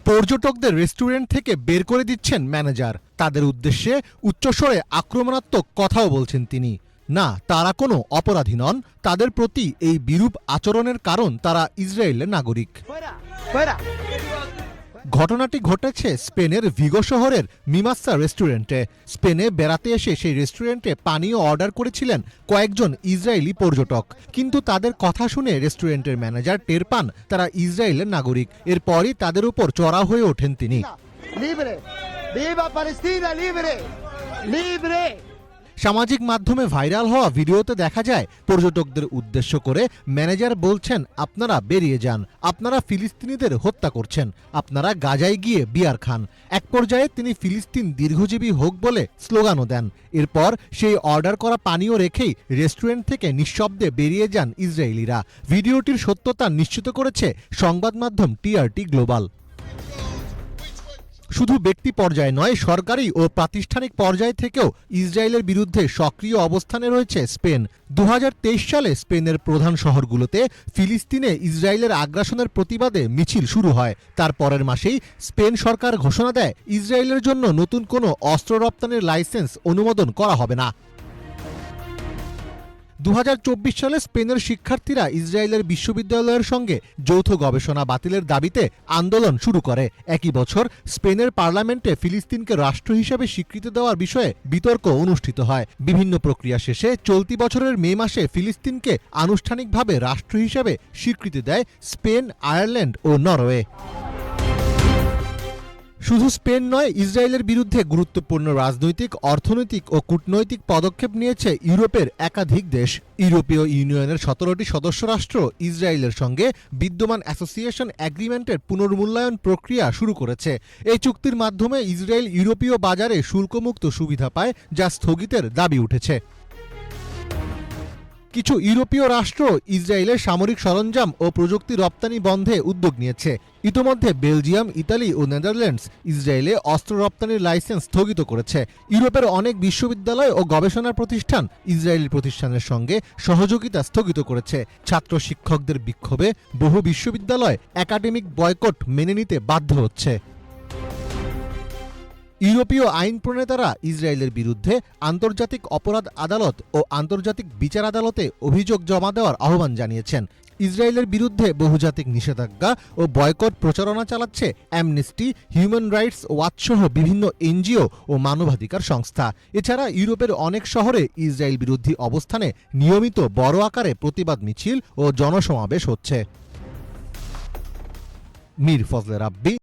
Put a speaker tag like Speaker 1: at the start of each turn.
Speaker 1: পর্যটকদের রেস্টুরেন্ট থেকে বের করে দিচ্ছেন ম্যানেজার। তাদের উদ্দেশ্যে উচ্চস্বরে আক্রমণাত্মক কথাও বলছেন তিনি। না, তারা কোনো অপরাধী নন। তাদের প্রতি এই বিরূপ আচরণের কারণ তারা ইসরায়েলের নাগরিক। ঘটনাটি ঘটেছে স্পেনের ভিগো শহরের মিমাসা রেস্টুরেন্টে। স্পেনে বেড়াতে এসে সেই রেস্টুরেন্টে পানীয় অর্ডার করেছিলেন কয়েকজন ইসরায়েলি পর্যটক, কিন্তু তাদের কথা শুনে রেস্টুরেন্টের ম্যানেজার টের পান তারা ইসরায়েলের নাগরিক। এরপরই তাদের উপর চড়াও হয়ে ওঠেন তিনি। সামাজিক মাধ্যমে ভাইরাল হওয়া ভিডিওতে দেখা যায় পর্যটকদের উদ্দেশ্য করে ম্যানেজার বলছেন, আপনারা বেরিয়ে যান, আপনারা ফিলিস্তিনিদের হত্যা করছেন, আপনারা গাজায় গিয়ে বিয়ার খান। এক পর্যায়ে তিনি ফিলিস্তিন দীর্ঘজীবী হোক বলে স্লোগানও দেন। এরপর সেই অর্ডার করা পানীয় রেখেই রেস্টুরেন্ট থেকে নিঃশব্দে বেরিয়ে যান ইসরায়েলিরা। ভিডিওটির সত্যতা নিশ্চিত করেছে সংবাদ মাধ্যম টিআরটি গ্লোবাল। শুধু ব্যক্তি পর্যায়ে নয়, সরকারি ও প্রাতিষ্ঠানিক পর্যায় থেকেও ইসরায়েলের বিরুদ্ধে সক্রিয় অবস্থানে রয়েছে স্পেন। 2023 সালে স্পেনের প্রধান শহরগুলোতে ফিলিস্তিনে ইসরায়েলের আগ্রাসনের প্রতিবাদে মিছিল শুরু হয়। তার পরের মাসেই স্পেন সরকার ঘোষণা দেয়, ইসরায়েলের জন্য নতুন কোনো অস্ত্র রপ্তানির লাইসেন্স অনুমোদন করা হবে না। 2024 সালে স্পেনের শিক্ষার্থীরা ইসরায়েলের বিশ্ববিদ্যালয়ের সঙ্গে যৌথ গবেষণা বাতিলের দাবিতে আন্দোলন শুরু করে। একই বছর স্পেনের পার্লামেন্টে ফিলিস্তিনকে রাষ্ট্র হিসেবে স্বীকৃতি দেওয়ার বিষয়ে বিতর্ক অনুষ্ঠিত হয়। বিভিন্ন প্রক্রিয়া শেষে চলতি বছরের মে মাসে ফিলিস্তিনকে আনুষ্ঠানিকভাবে রাষ্ট্র হিসেবে স্বীকৃতি দেয় স্পেন, আয়ারল্যান্ড ও নরওয়ে। শুধু স্পেন নয়, ইসরায়েলের বিরুদ্ধে গুরুত্বপূর্ণ রাজনৈতিক, অর্থনৈতিক ও কূটনৈতিক পদক্ষেপ নিয়েছে ইউরোপের একাধিক দেশ। ইউরোপীয় ইউনিয়নের 17টি সদস্য রাষ্ট্র ইসরায়েলের সঙ্গে বিদ্যমান অ্যাসোসিয়েশন এগ্রিমেন্টের পুনর্মূল্যায়ন প্রক্রিয়া শুরু করেছে। এই চুক্তির মাধ্যমে ইসরায়েল ইউরোপীয় বাজারে শুল্কমুক্ত সুবিধা পায়, যা স্থগিতের দাবি উঠেছে। কিছু ইউরোপীয় রাষ্ট্র ইসরায়েলের সামরিক সরঞ্জাম ও প্রযুক্তি রপ্তানি বন্ধে উদ্যোগ নিয়েছে। ইতোমধ্যে বেলজিয়াম, ইতালি ও নেদারল্যান্ডস ইসরায়েলে অস্ত্র রপ্তানির লাইসেন্স স্থগিত করেছে। ইউরোপের অনেক বিশ্ববিদ্যালয় ও গবেষণা প্রতিষ্ঠান ইসরায়েলি প্রতিষ্ঠানের সঙ্গে সহযোগিতা স্থগিত করেছে। ছাত্র শিক্ষকদের বিক্ষোভে বহু বিশ্ববিদ্যালয় একাডেমিক বয়কট মেনে নিতে বাধ্য হচ্ছে। ইউরোপীয় আইন প্রণেতারা ইসরায়েলের বিরুদ্ধে আন্তর্জাতিক অপরাধ আদালত ও আন্তর্জাতিক বিচার আদালতে অভিযোগ জমা দেওয়ার আহ্বান জানিয়েছেন। ইসরায়েলের বিরুদ্ধে বহুজাতিক নিষেধাজ্ঞা ও বয়কট প্রচারণা চালাচ্ছে অ্যামনেস্টি, হিউম্যান রাইটস ওয়াচ সহ বিভিন্ন এনজিও ও মানবাধিকার সংস্থা। এছাড়া ইউরোপের অনেক শহরে ইসরায়েল বিরোধী অবস্থানে নিয়মিত বড় আকারে প্রতিবাদ মিছিল ও জনসমাবেশ হচ্ছে। মীর ফজলে রাব্বি।